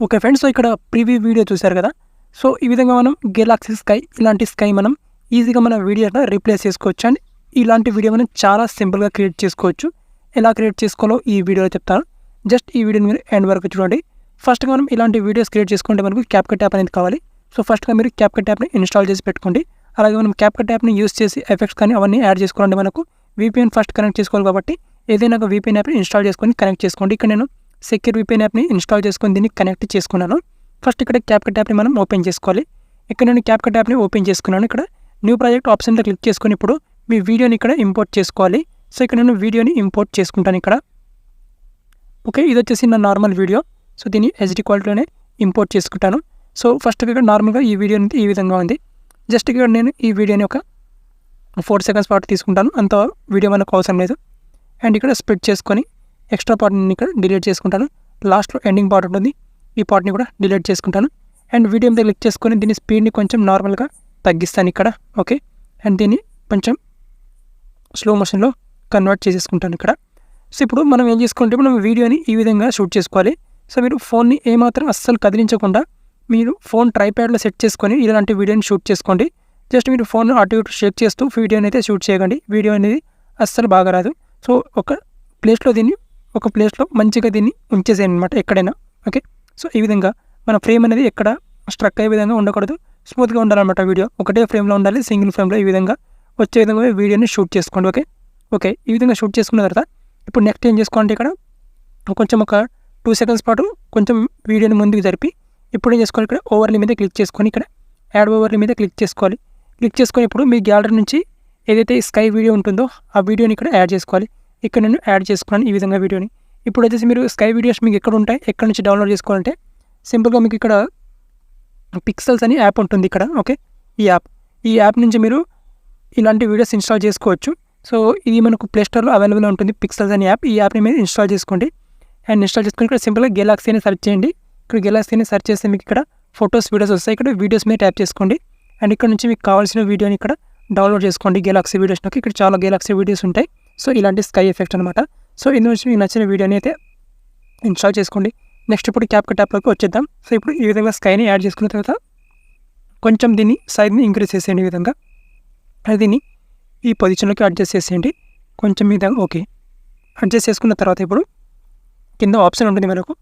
Okay friends, so ఇక్కడ preview video చూశారు కదా. సో ఈ విధంగా మనం గెలాక్సీ స్కై ఇలాంటి స్కై మనం ఈజీగా మన వీడియోలో రీప్లేస్ చేసుకోవచ్చు. అండ్ ఇలాంటి వీడియో మనం చాలా సింపుల్గా క్రియేట్ చేసుకోవచ్చు. ఎలా క్రియేట్ చేసుకోవాలో ఈ వీడియోలో చెప్తాను. జస్ట్ ఈ వీడియోని మీరు ఎండ్ వరకు చూడండి. ఫస్ట్గా మనం ఇలాంటి వీడియోస్ క్రియేట్ చేసుకుంటే మనకు క్యాప్కట్ యాప్ అనేది కావాలి. సో ఫస్ట్గా మీరు క్యాప్కట్ యాప్ని ఇన్స్టాల్ చేసి పెట్టుకోండి. అలాగే మనం క్యాప్కట్ యాప్ని యూస్ చేసి ఎఫెక్ట్స్ కానీ అవన్నీ యాడ్ చేసుకోవాలంటే మనకు VPN ఫస్ట్ కనెక్ట్ చేసుకోవాలి. కాబట్టి ఏదైనా ఒక VPN యాప్ని ఇన్స్టాల్ చేసుకొని కనెక్ట్ చేసుకోండి. ఇక్కడ నేను సెక్యూర్ VPN యాప్ని ఇన్స్టాల్ చేసుకొని దీన్ని కనెక్ట్ చేసుకున్నాను. ఫస్ట్ ఇక్కడ క్యాప్కట్ యాప్ని మనం ఓపెన్ చేసుకోవాలి. ఇక్కడ నేను క్యాప్కట్ యాప్ని ఓపెన్ చేసుకున్నాను. ఇక్కడ న్యూ ప్రాజెక్ట్ ఆప్షన్లో క్లిక్ చేసుకొని ఇప్పుడు మీ వీడియోని ఇక్కడ ఇంపోర్ట్ చేసుకోవాలి. సో ఇక్కడ నేను వీడియోని ఇంపోర్ట్ చేసుకుంటాను ఇక్కడ. ఓకే, ఇది వచ్చేసి నా నార్మల్ వీడియో. సో దీన్ని HD క్వాలిటీలోనే ఇంపోర్ట్ చేసుకుంటాను. సో ఫస్ట్ ఇక్కడ నార్మల్గా ఈ వీడియో అనేది ఈ విధంగా ఉంది. జస్ట్ ఇక్కడ నేను ఈ వీడియోని ఒక 4 seconds పాటు తీసుకుంటాను. అంత వీడియో మనకు అవసరం లేదు. అండ్ ఇక్కడ స్ప్లిట్ చేసుకొని ఎక్స్ట్రా పార్ట్ని ఇక్కడ డిలీట్ చేసుకుంటాను. లాస్ట్లో ఎండింగ్ పార్ట్ ఉంటుంది, ఈ పార్ట్ని కూడా డిలీట్ చేసుకుంటాను. అండ్ వీడియో మీద క్లిక్ చేసుకొని దీని స్పీడ్ని కొంచెం నార్మల్గా తగ్గిస్తాను ఇక్కడ. ఓకే, అండ్ దీన్ని కొంచెం స్లో మోషన్లో కన్వర్ట్ చేసేసుకుంటాను ఇక్కడ. సో ఇప్పుడు మనం ఏం చేసుకుంటే మనం వీడియోని ఈ విధంగా షూట్ చేసుకోవాలి. సో మీరు ఫోన్ని ఏమాత్రం అస్సలు కదిలించకుండా మీరు ఫోన్ ట్రైప్యాడ్లో సెట్ చేసుకొని ఇలాంటి వీడియోని షూట్ చేసుకోండి. జస్ట్ మీరు ఫోన్ అటు ఇటు షేక్ చేస్తూ వీడియోని అయితే షూట్ చేయకండి. వీడియో అనేది అస్సలు బాగా రాదు. సో ఒక ప్లేస్లో మంచిగా దీన్ని ఉంచేసేయండి అనమాట ఎక్కడైనా. ఓకే, సో ఈ విధంగా మన ఫ్రేమ్ అనేది ఎక్కడ స్ట్రక్ అయ్యే విధంగా ఉండకూడదు, స్మూత్గా ఉండాలన్నమాట. వీడియో ఒకటే ఫ్రేమ్లో ఉండాలి, సింగిల్ ఫ్రేమ్లో ఈ విధంగా వచ్చే విధంగా వీడియోని షూట్ చేసుకోండి. ఓకే, ఈ విధంగా షూట్ చేసుకున్న తర్వాత ఇప్పుడు నెక్స్ట్ ఏం చేసుకోవాలంటే ఇక్కడ కొంచెం ఒక 2 seconds పాటు కొంచెం వీడియోని ముందుకు జరిపి ఇప్పుడు ఏం చేసుకోవాలి, ఇక్కడ ఓవర్లీ మీద క్లిక్ చేసుకొని ఇక్కడ యాడ్ ఓవర్లీ మీద క్లిక్ చేసుకోవాలి. క్లిక్ చేసుకొని ఇప్పుడు మీ గ్యాలరీ నుంచి ఏదైతే స్కై వీడియో ఉంటుందో ఆ వీడియోని ఇక్కడ యాడ్ చేసుకోవాలి. ఇక్కడ నేను యాడ్ చేసుకున్నాను ఈ విధంగా వీడియోని. ఇప్పుడు వచ్చేసి మీరు స్కై వీడియోస్ మీకు ఎక్కడ ఉంటాయి, ఎక్కడ నుంచి డౌన్లోడ్ చేసుకోవాలంటే సింపుల్గా మీకు ఇక్కడ పిక్సెల్స్ అని యాప్ ఉంటుంది ఇక్కడ. ఓకే, ఈ యాప్ నుంచి మీరు ఇలాంటి వీడియోస్ ఇన్స్టాల్ చేసుకోవచ్చు. సో ఇది మనకు ప్లే స్టోర్లో అవైలబుల్ ఉంటుంది, పిక్సెల్స్ అనే యాప్. ఈ యాప్ని మీరు ఇన్స్టాల్ చేసుకోండి. అండ్ ఇన్స్టాల్ చేసుకుని ఇక్కడ సింపుల్గా గెలాక్సీ అని సెర్చ్ చేయండి. ఇక్కడ గెలాక్సీని సెర్చ్ చేస్తే మీకు ఇక్కడ ఫొటోస్ వీడియోస్ వస్తాయి. ఇక్కడ వీడియోస్ మీద ట్యాప్ చేసుకోండి. అండ్ ఇక్కడ నుంచి మీకు కావాల్సిన వీడియోని ఇక్కడ డౌన్లోడ్ చేసుకోండి గెలాక్సీ వీడియోస్లోకి. ఇక్కడ చాలా గెలాక్సీ వీడియోస్ ఉంటాయి. సో ఇలాంటి స్కై ఎఫెక్ట్ అనమాట. సో ఇందు నుంచి మీకు నచ్చిన వీడియోని అయితే ఇన్స్టాల్ చేసుకోండి. నెక్స్ట్ ఇప్పుడు క్యాప్కట్ యాప్లోకి వచ్చేద్దాం. సో ఇప్పుడు ఈ విధంగా స్కైని యాడ్ చేసుకున్న తర్వాత కొంచెం దీన్ని సైజ్ని ఇంక్రీజ్ చేసేయండి. ఈ విధంగా దీన్ని ఈ పొజిషన్లోకి అడ్జస్ట్ చేసేయండి కొంచెం మీద. ఓకే, అడ్జస్ట్ చేసుకున్న తర్వాత ఇప్పుడు కింద ఆప్షన్ ఉంటుంది మనకు.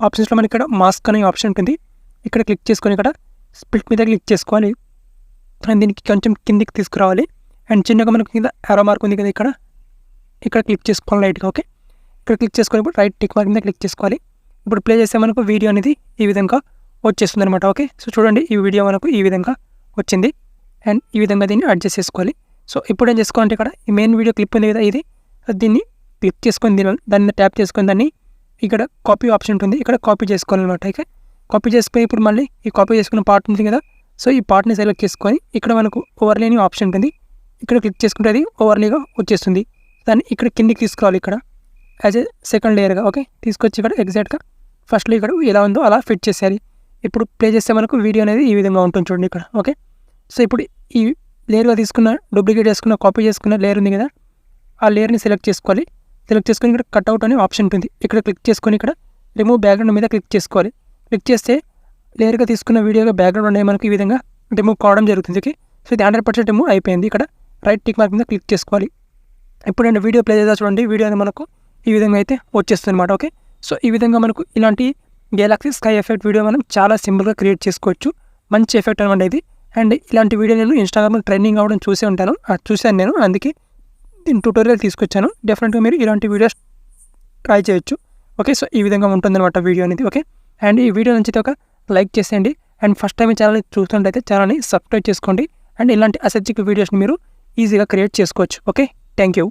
ఆప్షన్స్లో మనకి ఇక్కడ మాస్క్ అనే ఆప్షన్ ఉంటుంది. ఇక్కడ క్లిక్ చేసుకొని ఇక్కడ స్ప్లిట్ మీద క్లిక్ చేసుకోవాలి. అండ్ దీనికి కొంచెం కిందికి తీసుకురావాలి. అండ్ చిన్నగా మనకు కింద యారో మార్క్ ఉంది కదా, ఇక్కడ క్లిక్ చేసుకోవాలి లైట్గా. ఓకే, ఇక్కడ క్లిక్ చేసుకొని ఇప్పుడు రైట్ టిక్ మార్క్ మీద క్లిక్ చేసుకోవాలి. ఇప్పుడు ప్లే చేస్తే మనకు వీడియో అనేది ఈ విధంగా వచ్చేస్తుంది అనమాట. ఓకే, సో చూడండి ఈ వీడియో మనకు ఈ విధంగా వచ్చింది. అండ్ ఈ విధంగా దీన్ని అడ్జస్ట్ చేసుకోవాలి. సో ఇప్పుడు ఏం చేసుకోవాలంటే ఇక్కడ ఈ మెయిన్ వీడియో క్లిప్ ఉంది కదా, దీన్ని క్లిక్ చేసుకొని దాన్ని ట్యాప్ చేసుకొని దాన్ని ఇక్కడ కాపీ ఆప్షన్ ఉంటుంది, ఇక్కడ కాపీ చేసుకోవాలన్నమాట. ఓకే, కాపీ చేసుకొని ఇప్పుడు మళ్ళీ ఈ కాపీ చేసుకున్న పార్ట్ ఉంది కదా, సో ఈ పార్ట్ని సెలెక్ట్ చేసుకొని ఇక్కడ మనకు ఓవర్లీ అని ఆప్షన్ ఉంటుంది. ఇక్కడ క్లిక్ చేసుకుంటే అది ఓవర్లీగా వచ్చేస్తుంది. దాన్ని ఇక్కడ కిందికి తీసుకురావాలి ఇక్కడ యాజ్ ఏ సెకండ్ లేయర్గా. ఓకే, తీసుకొచ్చి ఇక్కడ ఎగ్జాక్ట్గా ఫస్ట్లో ఇక్కడ ఎలా ఉందో అలా ఫిట్ చేసేయాలి. ఇప్పుడు ప్లే చేస్తే మనకు వీడియో అనేది ఈ విధంగా ఉంటుంది చూడండి ఇక్కడ. ఓకే, సో ఇప్పుడు ఈ లేయర్గా తీసుకున్న డూప్లికేట్ చేసుకున్న కాపీ చేసుకున్న లేయర్ ఉంది కదా, ఆ లేయర్ని సెలెక్ట్ చేసుకోవాలి. సెలెక్ట్ చేసుకొని ఇక్కడ కట్అవుట్ అనే ఆప్షన్ ఉంటుంది. ఇక్కడ క్లిక్ చేసుకొని ఇక్కడ రిమూవ్ బ్యాక్గ్రౌండ్ మీద క్లిక్ చేసుకోవాలి. క్లిక్ చేస్తే లేయర్గా తీసుకున్న వీడియోగా బ్యాక్గ్రౌండ్ అనేది మనకు ఈ విధంగా రిమూవ్ కావడం జరుగుతుంది. ఓకే, సో ఇది 100% రిమూవ్ అయిపోయింది. ఇక్కడ రైట్ టిక్ మార్క్ మీద క్లిక్ చేసుకోవాలి. ఇప్పుడు నేను వీడియో ప్లే చేద్దాం చూడండి. వీడియో అనేది మనకు ఈ విధంగా అయితే వచ్చేస్తుంది అనమాట. ఓకే, సో ఈ విధంగా మనకు ఇలాంటి గెలాక్సీ స్కై ఎఫెక్ట్ వీడియో మనం చాలా సింపుల్గా క్రియేట్ చేసుకోవచ్చు. మంచి ఎఫెక్ట్ అనమాట ఇది. అండ్ ఇలాంటి వీడియో నేను ఇన్స్టాగ్రామ్లో ట్రెండింగ్ అవ్వడం చూశాను నేను, అందుకే దీని ట్యూటోరియల్ తీసుకొచ్చాను. డెఫినెట్గా మీరు ఇలాంటి వీడియోస్ ట్రై చేయొచ్చు. ఓకే, సో ఈ విధంగా ఉంటుందన్నమాట వీడియో అనేది. ఓకే, అండ్ ఈ వీడియో నచ్చితే ఒక లైక్ చేసేయండి. అండ్ ఫస్ట్ టైం ఈ ఛానల్ని చూస్తుంటే ఛానల్ని సబ్స్క్రైబ్ చేసుకోండి. అండ్ ఇలాంటి అసెట్జిక్ వీడియోస్ని మీరు ఈజీగా క్రియేట్ చేసుకోవచ్చు. Okay, thank you.